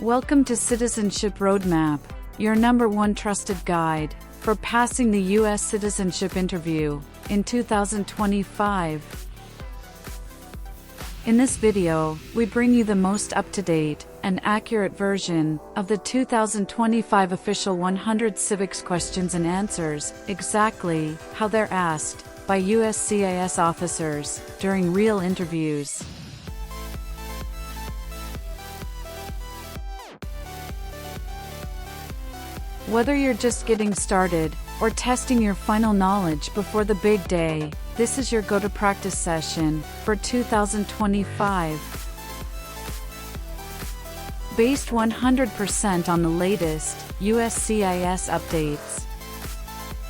Welcome to Citizenship Roadmap, your #1 trusted guide for passing the U.S. citizenship interview in 2025. In this video, we bring you the most up-to-date and accurate version of the 2025 official 100 civics questions and answers, exactly how they're asked by USCIS officers during real interviews. Whether you're just getting started or testing your final knowledge before the big day, this is your go-to practice session for 2025. Based 100% on the latest USCIS updates.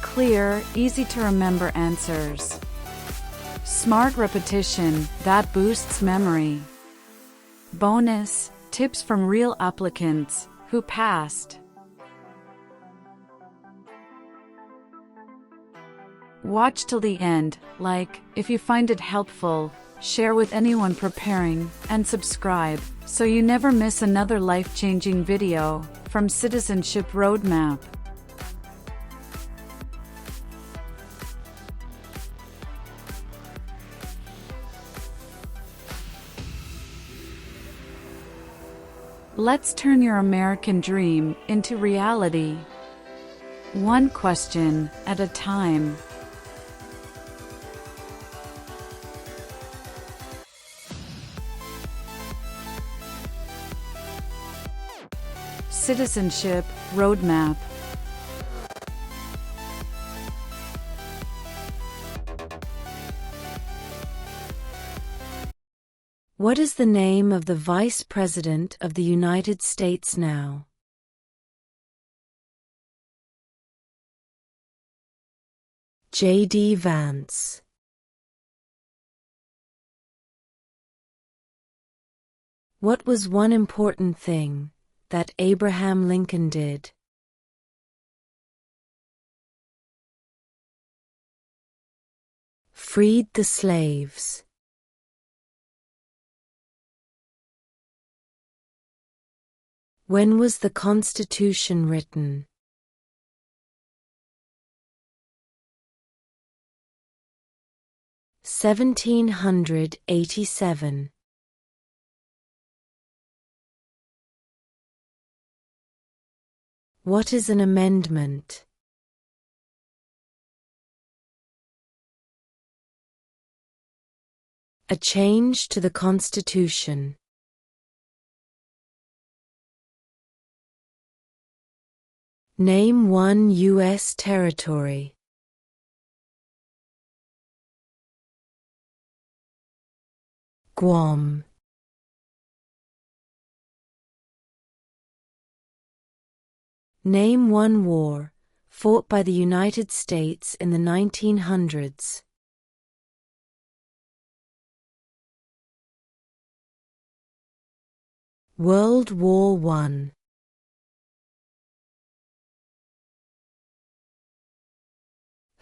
Clear, easy-to-remember answers. Smart repetition that boosts memory. Bonus, tips from real applicants who passed. Watch till the end, like, if you find it helpful, share with anyone preparing, and subscribe, so you never miss another life-changing video from Citizenship Roadmap. Let's turn your American dream into reality. One question at a time. Citizenship Roadmap. What is the name of the Vice President of the United States now? J.D. Vance. What was one important thing that Abraham Lincoln did? Freed the slaves. When was the Constitution written? 1787. What is an amendment? A change to the Constitution. Name one U.S. territory. Guam. Name one war fought by the United States in the 1900s. World War I.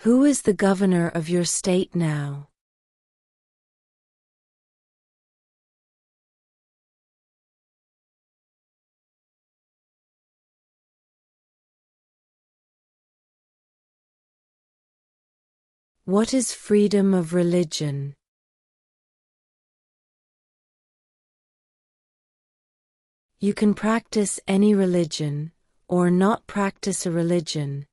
Who is the governor of your state now? What is freedom of religion? You can practice any religion, or not practice a religion.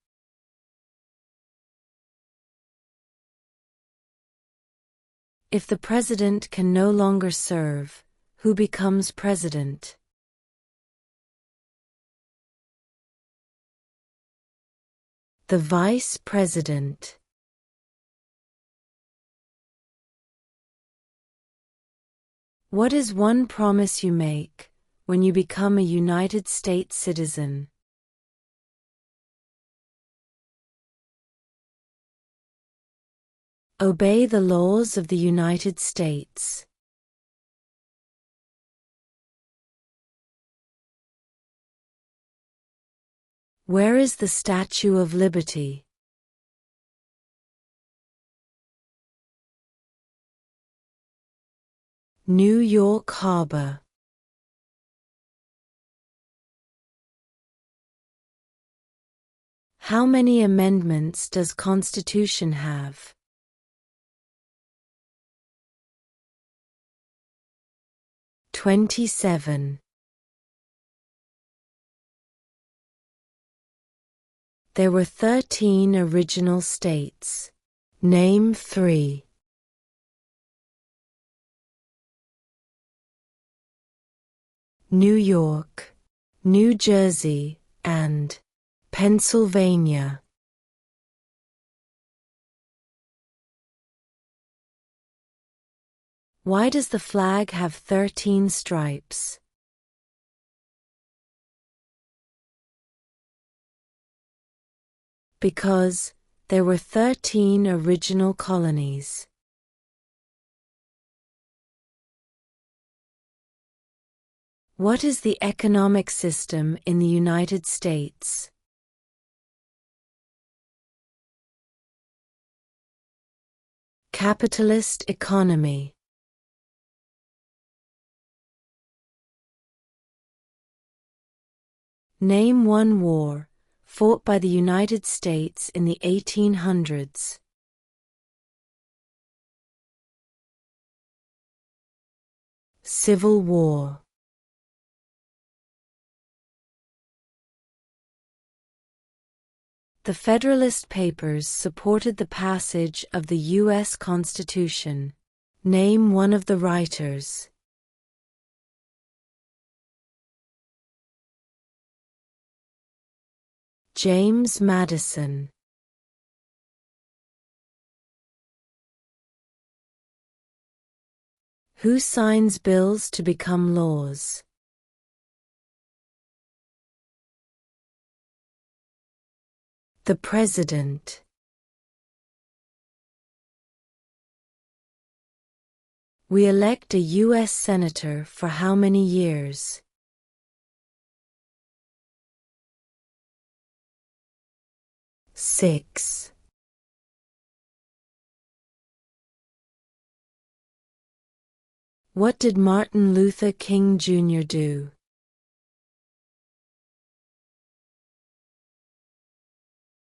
If the president can no longer serve, who becomes president? The vice president. What is one promise you make when you become a United States citizen? Obey the laws of the United States. Where is the Statue of Liberty? New York Harbor. How many amendments does Constitution have? "27. There were 13 original states. Name 3. New York, New Jersey, and Pennsylvania. Why does the flag have 13 stripes? Because there were 13 original colonies. What is the economic system in the United States? Capitalist economy. Name one war fought by the United States in the 1800s. Civil War. The Federalist Papers supported the passage of the U.S. Constitution. Name one of the writers. James Madison. Who signs bills to become laws? The President. We elect a U.S. Senator for how many years? 6. What did Martin Luther King Jr. do?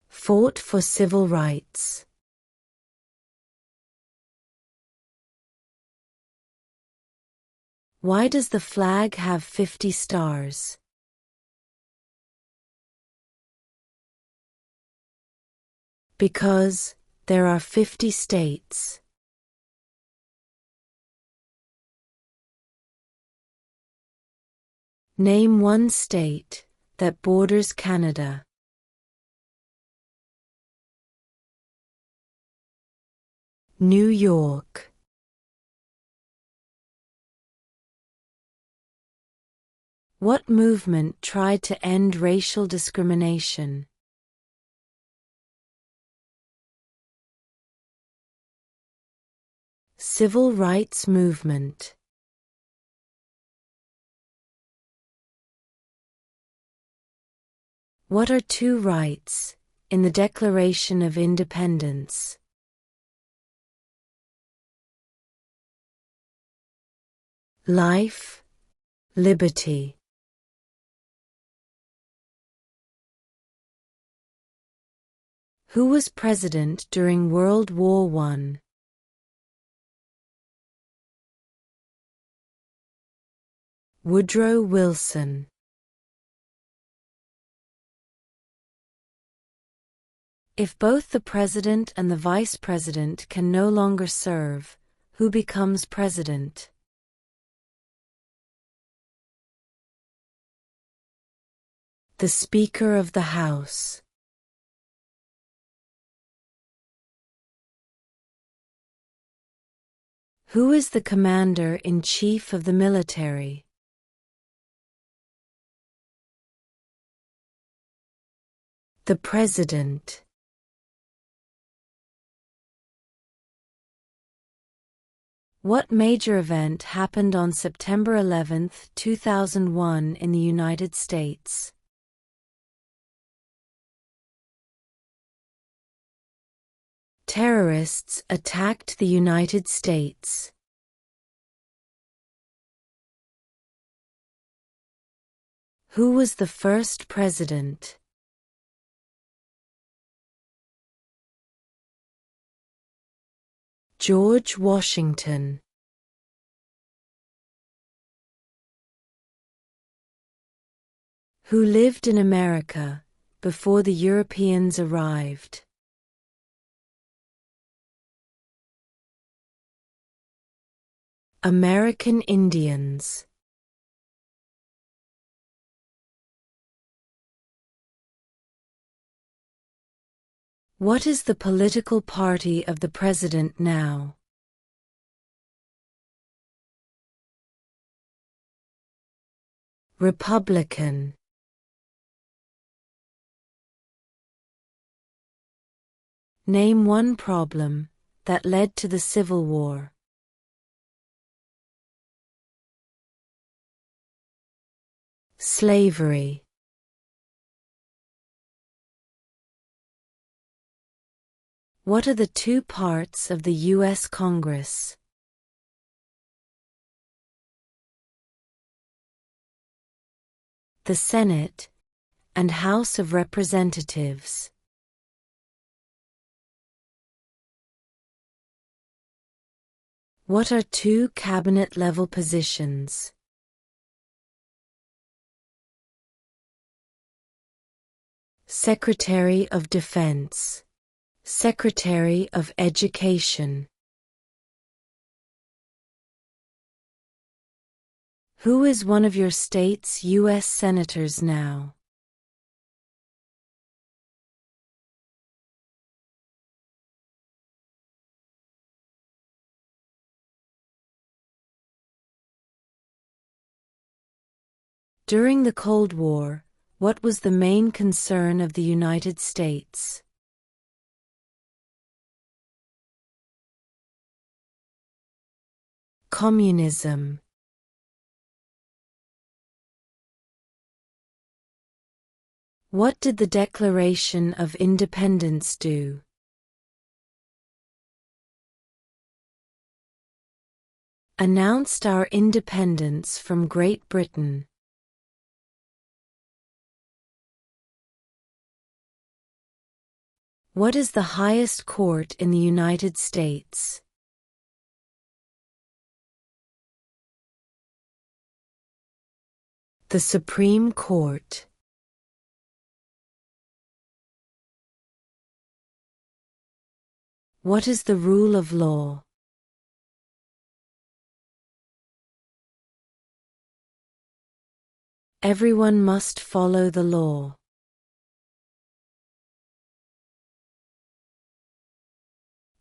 Fought for civil rights. Why does the flag have 50 stars? Because there are 50 states. Name one state that borders Canada. New York. What movement tried to end racial discrimination? Civil rights movement. What are two rights in the Declaration of Independence? Life, liberty. Who was president during World War I? Woodrow Wilson. If both the president and the vice president can no longer serve, who becomes president? The Speaker of the House. Who is the Commander-in-Chief of the military? The President. What major event happened on September 11, 2001 in the United States? Terrorists attacked the United States. Who was the first president? George Washington. Who lived in America before the Europeans arrived? American Indians. What is the political party of the president now? Republican. Name one problem that led to the Civil War. Slavery. What are the two parts of the U.S. Congress? The Senate and House of Representatives. What are two cabinet-level positions? Secretary of Defense. Secretary of Education. Who is one of your state's U.S. senators now? During the Cold War, what was the main concern of the United States? Communism. What did the Declaration of Independence do? Announced our independence from Great Britain. What is the highest court in the United States? The Supreme Court. What is the rule of law? Everyone must follow the law.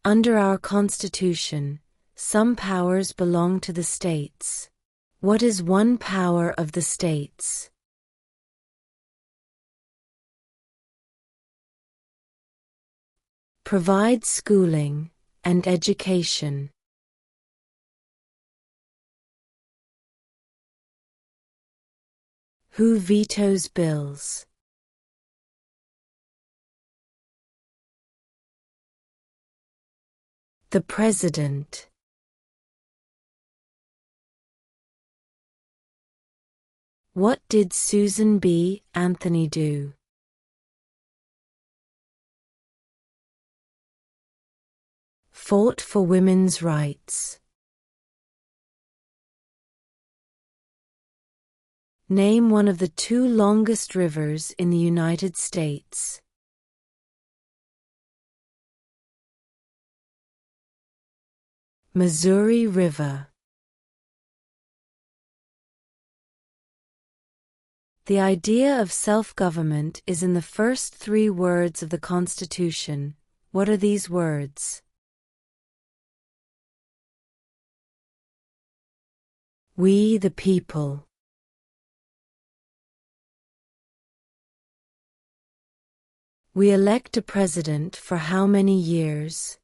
Under our Constitution, some powers belong to the states. What is one power of the states? Provide schooling and education. Who vetoes bills? The President. What did Susan B. Anthony do? Fought for women's rights. Name one of the two longest rivers in the United States. Missouri River. The idea of self-government is in the first three words of the Constitution. What are these words? We the people. We elect a president for how many years?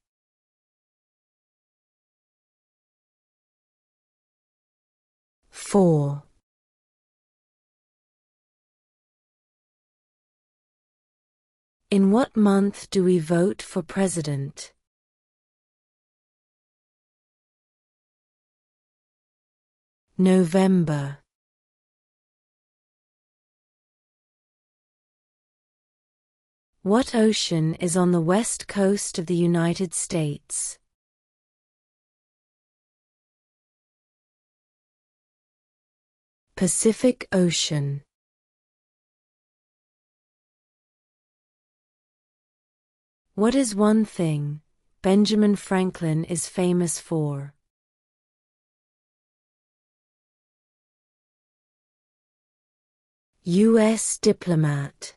4. In what month do we vote for president? November. What ocean is on the west coast of the United States? Pacific Ocean. What is one thing Benjamin Franklin is famous for? U.S. diplomat.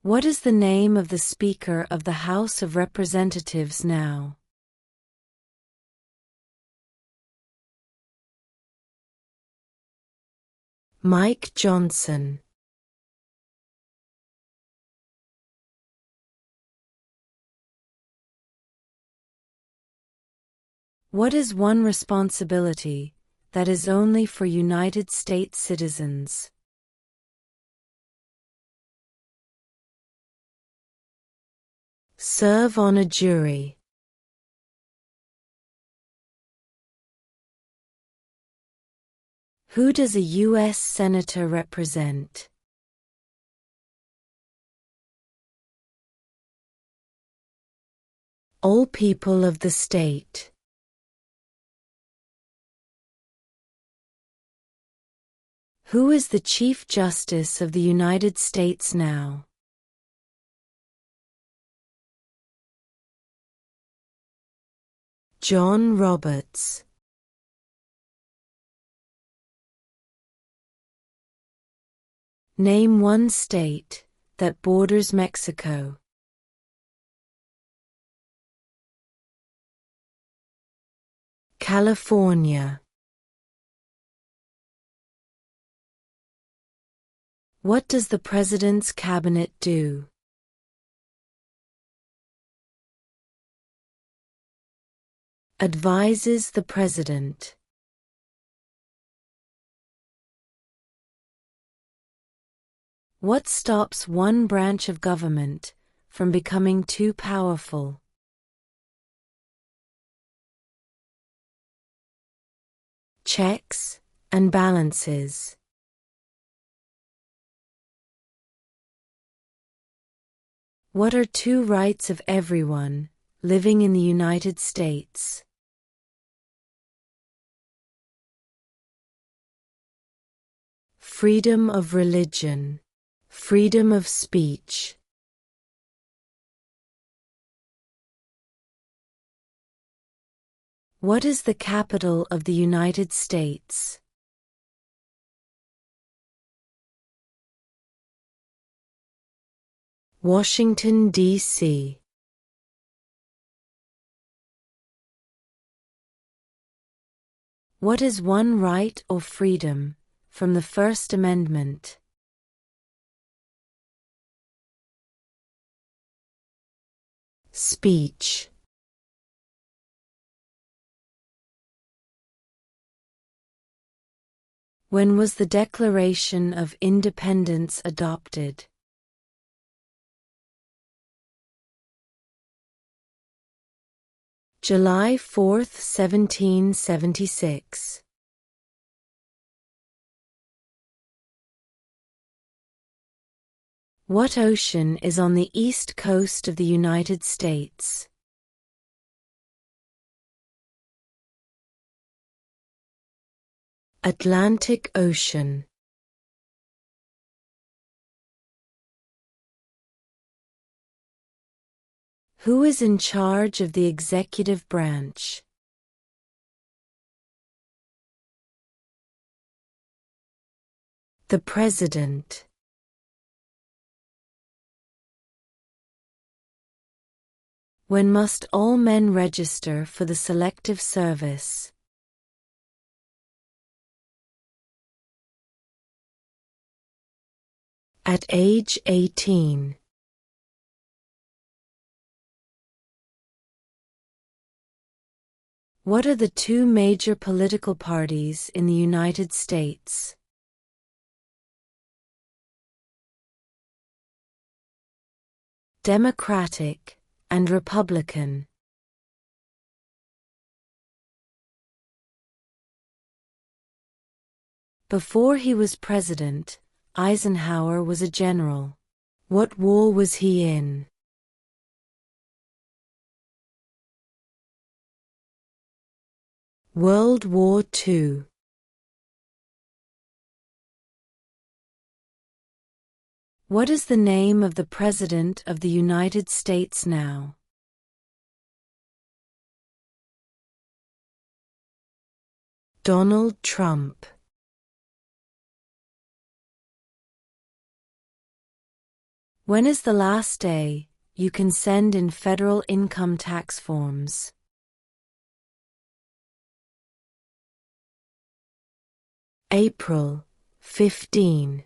What is the name of the Speaker of the House of Representatives now? Mike Johnson. What is one responsibility that is only for United States citizens? Serve on a jury. Who does a U.S. Senator represent? All people of the state. Who is the Chief Justice of the United States now? John Roberts. Name one state that borders Mexico. California. What does the President's Cabinet do? Advises the President. What stops one branch of government from becoming too powerful? Checks and balances. What are two rights of everyone living in the United States? Freedom of religion. Freedom of speech. What is the capital of the United States? Washington, D.C. What is one right or freedom from the First Amendment? Speech. When was the Declaration of Independence adopted? July 4, 1776. What ocean is on the east coast of the United States? Atlantic Ocean. Who is in charge of the executive branch? The President. When must all men register for the Selective Service? At age 18. What are the two major political parties in the United States? Democratic and Republican. Before he was president, Eisenhower was a general. What war was he in? World War II. What is the name of the President of the United States now? Donald Trump. When is the last day you can send in federal income tax forms? April 15.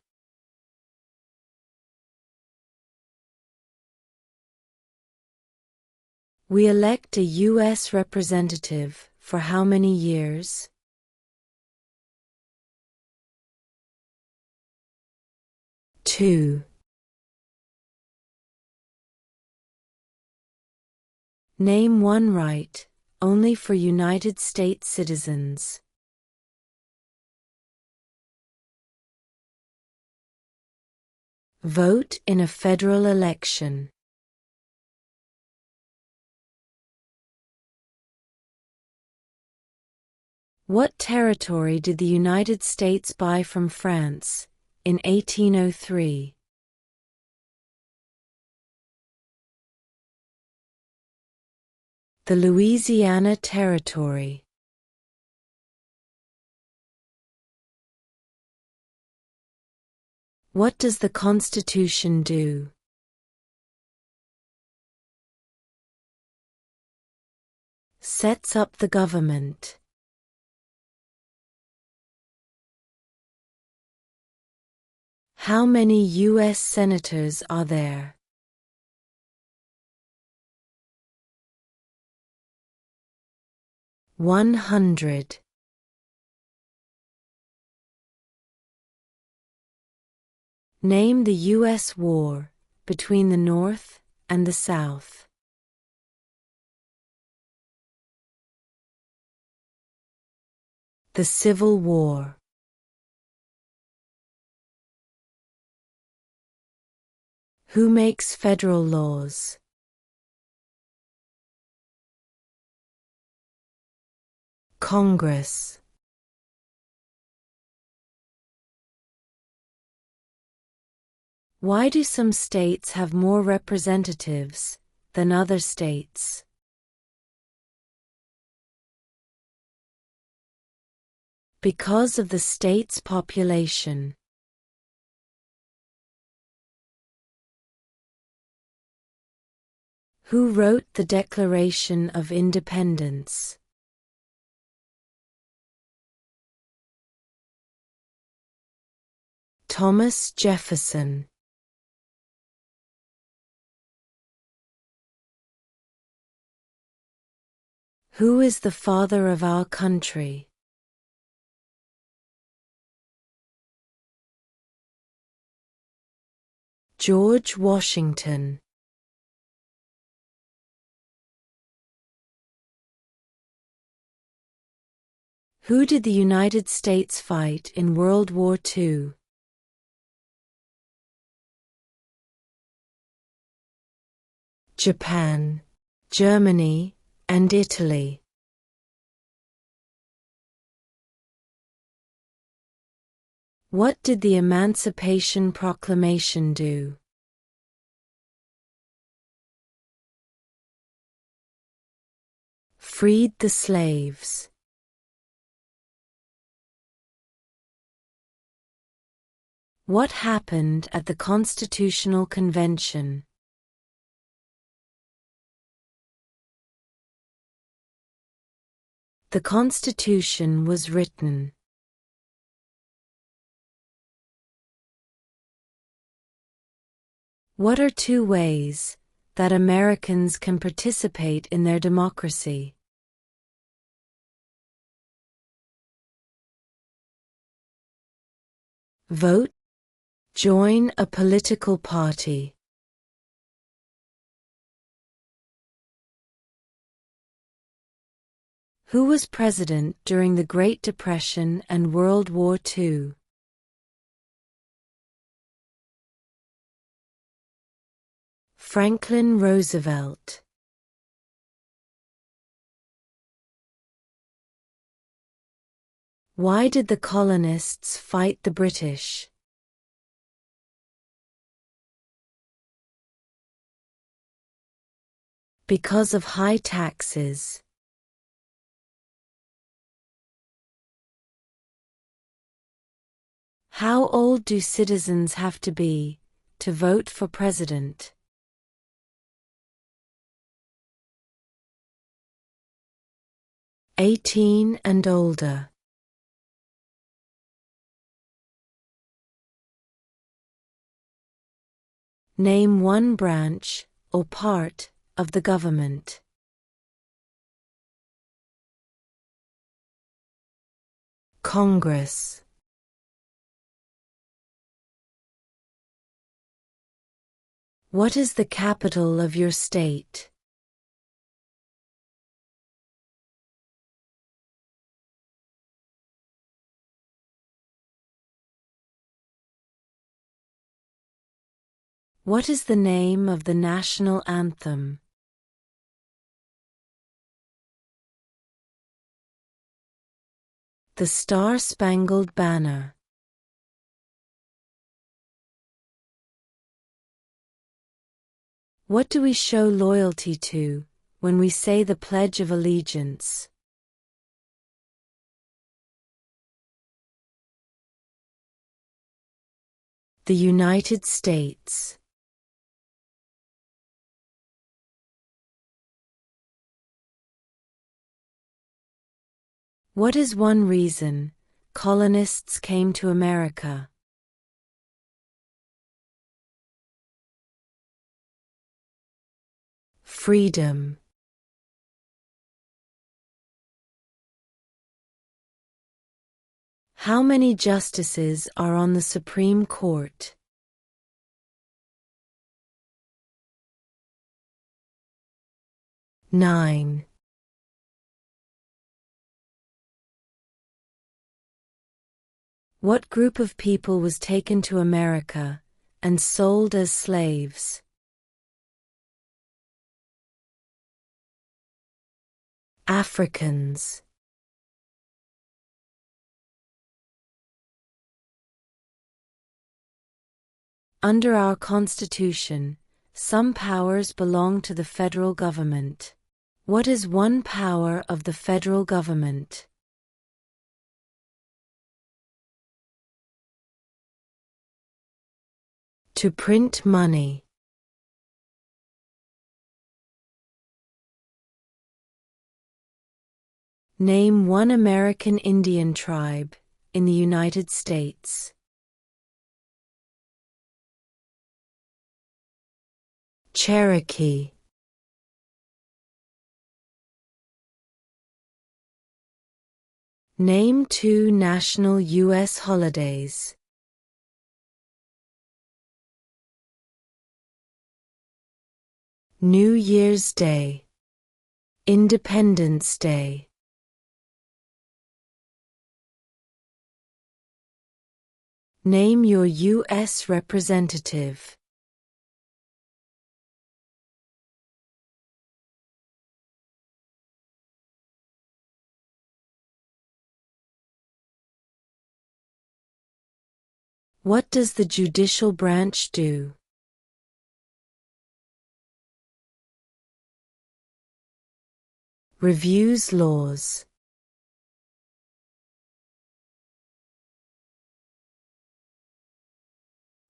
We elect a U.S. representative for how many years? 2. Name one right only for United States citizens. Vote in a federal election. What territory did the United States buy from France in 1803? The Louisiana Territory. What does the Constitution do? Sets up the government. How many U.S. senators are there? 100. Name the U.S. war between the North and the South. The Civil War. Who makes federal laws? Congress. Why do some states have more representatives than other states? Because of the state's population. Who wrote the Declaration of Independence? Thomas Jefferson. Who is the father of our country? George Washington. Who did the United States fight in World War II? Japan, Germany, and Italy. What did the Emancipation Proclamation do? Freed the slaves. What happened at the Constitutional Convention? The Constitution was written. What are two ways that Americans can participate in their democracy? Vote. Join a political party. Who was president during the Great Depression and World War II? Franklin Roosevelt. Why did the colonists fight the British? Because of high taxes. How old do citizens have to be to vote for president? 18 and older. Name one branch or part of the government. Congress. What is the capital of your state? What is the name of the national anthem? The Star-Spangled Banner. What do we show loyalty to when we say the Pledge of Allegiance? The United States. What is one reason colonists came to America? Freedom. How many justices are on the Supreme Court? 9. What group of people was taken to America and sold as slaves? Africans. Under our Constitution, some powers belong to the federal government. What is one power of the federal government? To print money. Name one American Indian tribe in the United States. Cherokee. Name two national U.S. holidays. New Year's Day. Independence Day. Name your U.S. representative. What does the judicial branch do? Reviews laws.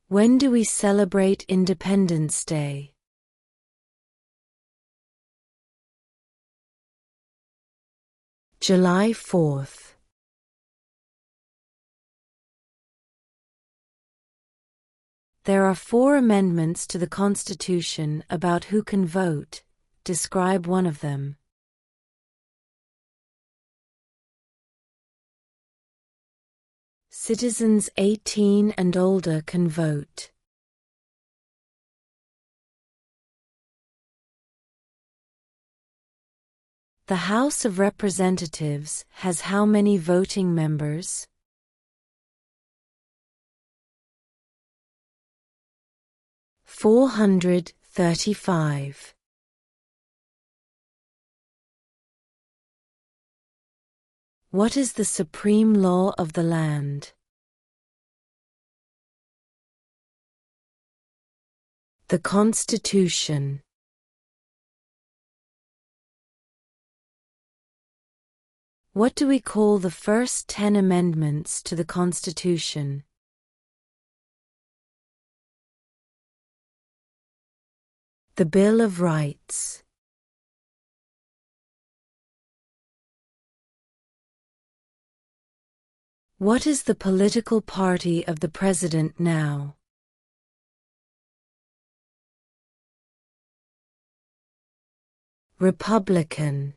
When do we celebrate Independence Day? July 4th. There are 4 amendments to the Constitution about who can vote. Describe one of them. Citizens 18 and older can vote. The House of Representatives has how many voting members? 435. What is the supreme law of the land? The Constitution. What do we call the first 10 amendments to the Constitution? The Bill of Rights. What is the political party of the president now? Republican.